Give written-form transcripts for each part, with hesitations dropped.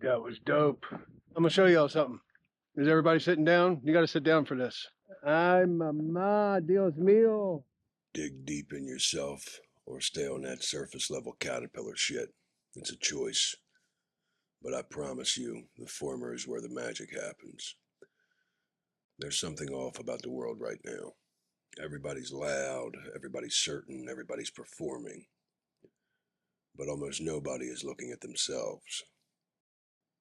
That was dope. I'm gonna show y'all something. Is everybody sitting down? You gotta sit down for this. Ay, mamá, Dios mío. Dig deep in yourself or stay on that surface level caterpillar shit. It's a choice. But I promise you, the former is where the magic happens. There's something off about the world right now. Everybody's loud, everybody's certain, everybody's performing. But almost nobody is looking at themselves.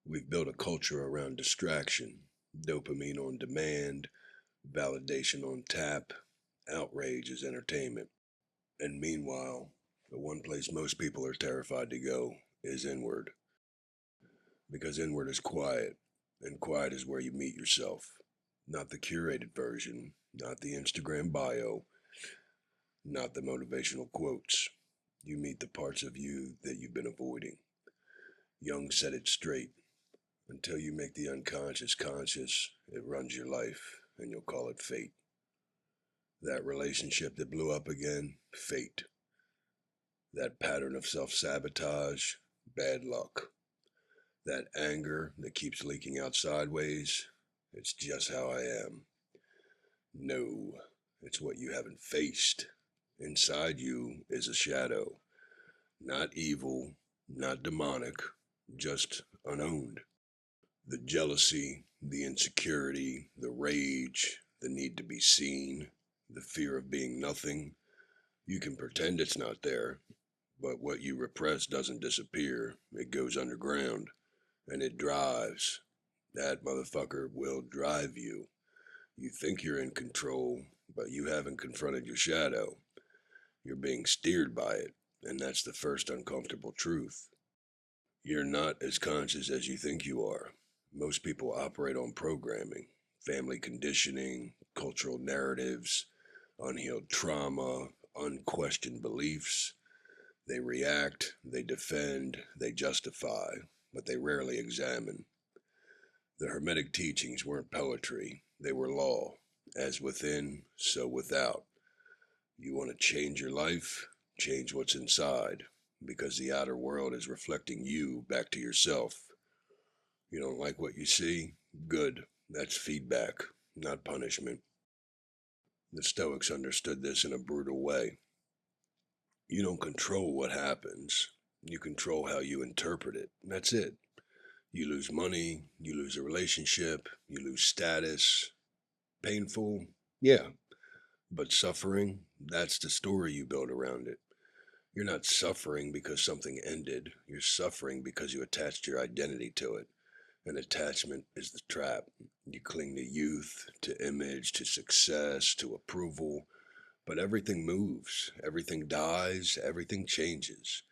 We've built a culture around distraction, dopamine on demand, validation on tap, outrage as entertainment. And meanwhile, the one place most people are terrified to go is inward. Because inward is quiet, and quiet is where you meet yourself. Not the curated version, not the Instagram bio, not the motivational quotes. You meet the parts of you that you've been avoiding. Jung said it straight. Until you make the unconscious conscious, it runs your life, and you'll call it fate. That relationship that blew up again, fate. That pattern of self sabotage, bad luck. That anger that keeps leaking out sideways, it's just how I am. No, it's what you haven't faced. Inside you is a shadow. Not evil, not demonic, just unowned. The jealousy, the insecurity, the rage, the need to be seen, the fear of being nothing. You can pretend it's not there, but what you repress doesn't disappear, it goes underground. And it drives. That motherfucker will drive you. You think you're in control, but you haven't confronted your shadow. You're being steered by it, and that's the first uncomfortable truth. You're not as conscious as you think you are. Most people operate on programming, family conditioning, cultural narratives, unhealed trauma, unquestioned beliefs. They react, they defend, they justify, but they rarely examine. The Hermetic teachings weren't poetry, they were law. As within, so without. You want to change your life? Change what's inside, because the outer world is reflecting you back to yourself. You don't like what you see? Good. That's feedback, not punishment. The Stoics understood this in a brutal way. You don't control what happens, you control how you interpret it. That's it. You lose money, you lose a relationship, you lose status. Painful? Yeah. But suffering? That's the story you build around it. You're not suffering because something ended. You're suffering because you attached your identity to it. And attachment is the trap. You cling to youth, to image, to success, to approval. But everything moves, everything dies, everything changes.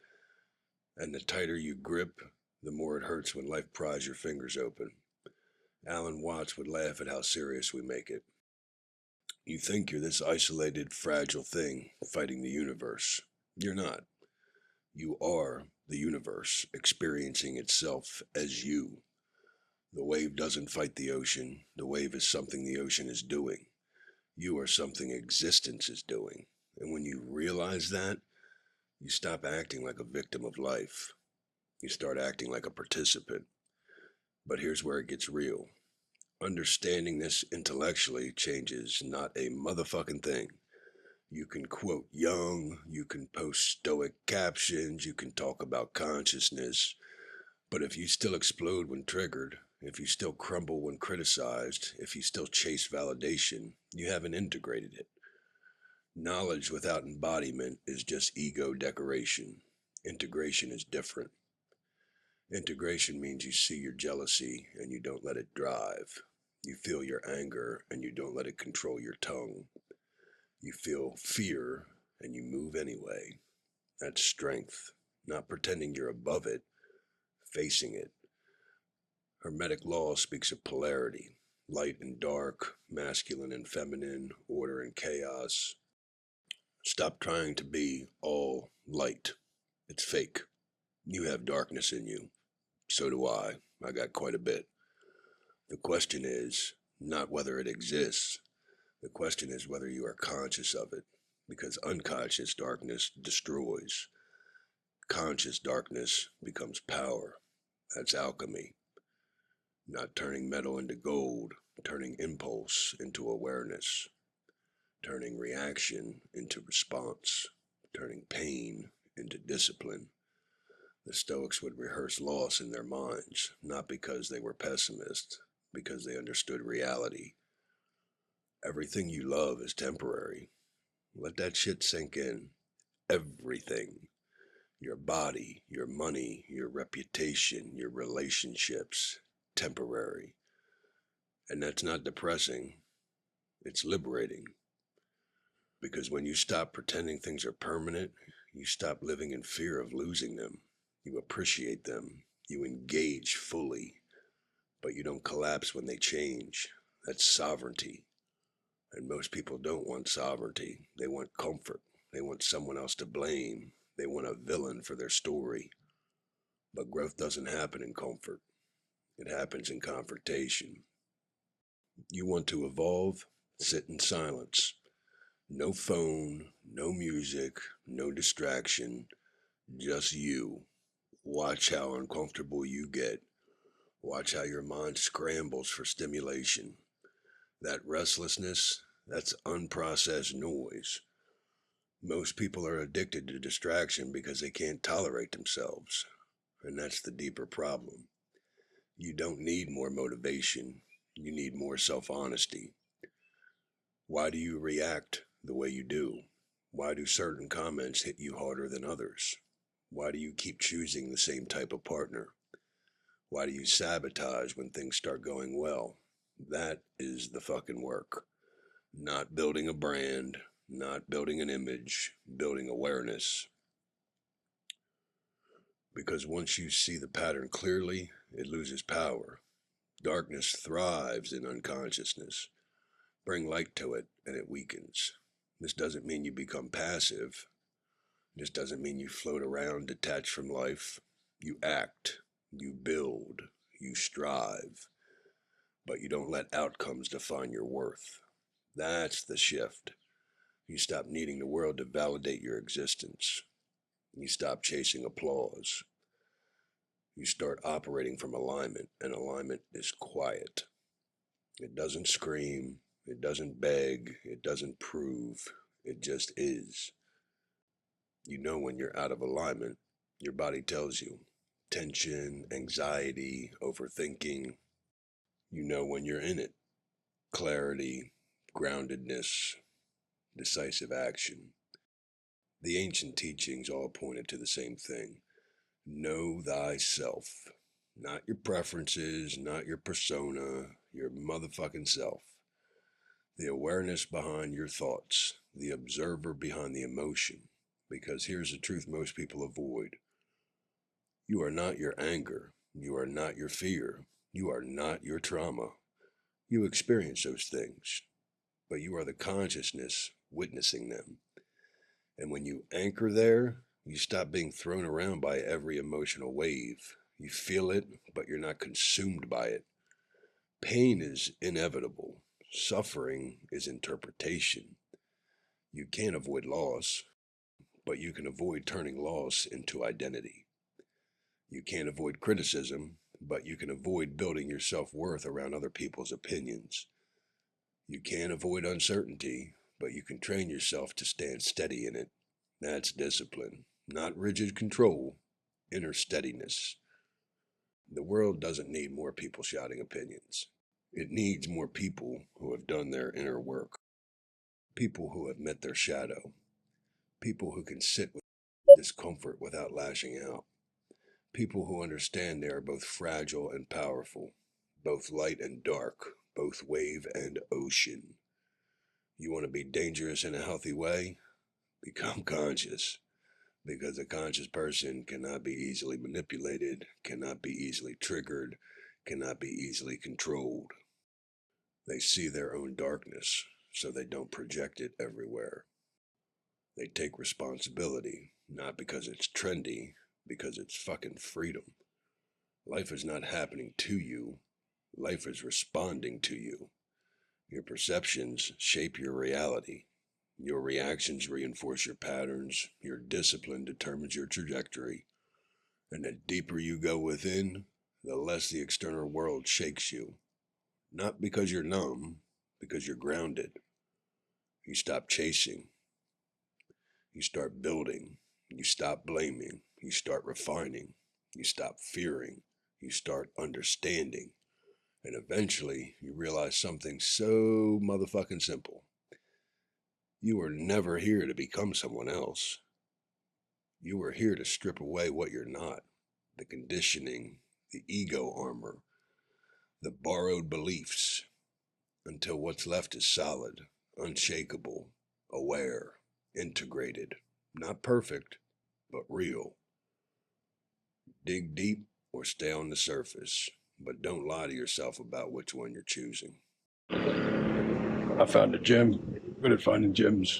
And the tighter you grip, the more it hurts when life pries your fingers open. Alan Watts would laugh at how serious we make it. You think you're this isolated, fragile thing fighting the universe. You're not. You are the universe experiencing itself as you. The wave doesn't fight the ocean. The wave is something the ocean is doing. You are something existence is doing. And when you realize that, you stop acting like a victim of life. You start acting like a participant. But here's where it gets real. Understanding this intellectually changes not a motherfucking thing. You can quote Jung, you can post stoic captions, you can talk about consciousness, but if you still explode when triggered, if you still crumble when criticized, if you still chase validation, you haven't integrated it. Knowledge without embodiment is just ego decoration. Integration is different. Integration means you see your jealousy and you don't let it drive. You feel your anger and you don't let it control your tongue. You feel fear and you move anyway. That's strength, not pretending you're above it, facing it. Hermetic law speaks of polarity, light and dark, masculine and feminine, order and chaos. Stop trying to be all light. It's fake. You have darkness in you. So do I. I got quite a bit. The question is not whether it exists. The question is whether you are conscious of it, because unconscious darkness destroys. Conscious darkness becomes power. That's alchemy. not turning metal into gold, turning impulse into awareness, turning reaction into response, turning pain into discipline. The Stoics would rehearse loss in their minds, not because they were pessimists, because they understood reality. Everything you love is temporary. Let that shit sink in. Everything. Your body, your money, your reputation, your relationships. Temporary. And that's not depressing, it's liberating. Because when you stop pretending things are permanent, you stop living in fear of losing them. You appreciate them. You engage fully, but you don't collapse when they change. That's sovereignty. And most people don't want sovereignty. They want comfort. They want someone else to blame. They want a villain for their story. But growth doesn't happen in comfort. It happens in confrontation. You want to evolve? Sit in silence. No phone, no music, no distraction, just you. Watch how uncomfortable you get. Watch how your mind scrambles for stimulation. That restlessness, that's unprocessed noise. Most people are addicted to distraction because they can't tolerate themselves. And that's the deeper problem. You don't need more motivation. You need more self-honesty. Why do you react the way you do? Why do certain comments hit you harder than others? Why do you keep choosing the same type of partner? Why do you sabotage when things start going well? That is the fucking work. Not building a brand, not building an image, building awareness. Because once you see the pattern clearly, it loses power. Darkness thrives in unconsciousness. Bring light to it, and it weakens. This doesn't mean you become passive. This doesn't mean you float around detached from life. You act, you build, you strive, but you don't let outcomes define your worth. That's the shift. You stop needing the world to validate your existence. You stop chasing applause. You start operating from alignment, and alignment is quiet. It doesn't scream, it doesn't beg, it doesn't prove, it just is. You know when you're out of alignment, your body tells you. Tension, anxiety, overthinking. You know when you're in it. Clarity, groundedness, decisive action. The ancient teachings all pointed to the same thing. Know thyself. Not your preferences, not your persona, your motherfucking self. The awareness behind your thoughts, the observer behind the emotion. Because here's the truth most people avoid. You are not your anger. You are not your fear. You are not your trauma. You experience those things, but you are the consciousness witnessing them. And when you anchor there, you stop being thrown around by every emotional wave. You feel it, but you're not consumed by it. Pain is inevitable. Suffering is interpretation. You can't avoid loss, but you can avoid turning loss into identity. You can't avoid criticism, but you can avoid building your self-worth around other people's opinions. You can't avoid uncertainty, but you can train yourself to stand steady in it. That's discipline, not rigid control, inner steadiness. The world doesn't need more people shouting opinions. It needs more people who have done their inner work, people who have met their shadow, people who can sit with discomfort without lashing out, people who understand they are both fragile and powerful, both light and dark, both wave and ocean. You want to be dangerous in a healthy way? Become conscious. Because a conscious person cannot be easily manipulated, cannot be easily triggered, cannot be easily controlled. They see their own darkness, so they don't project it everywhere. They take responsibility, not because it's trendy, because it's fucking freedom. Life is not happening to you, life is responding to you. Your perceptions shape your reality. Your reactions reinforce your patterns. Your discipline determines your trajectory. And the deeper you go within, the less the external world shakes you. Not because you're numb, because you're grounded. You stop chasing. You start building. You stop blaming. You start refining. You stop fearing. You start understanding. And eventually, you realize something so motherfucking simple. You were never here to become someone else. You were here to strip away what you're not, the conditioning, the ego armor, the borrowed beliefs, until what's left is solid, unshakable, aware, integrated, not perfect, but real. Dig deep or stay on the surface, but don't lie to yourself about which one you're choosing. I found a gem. Good at finding gems.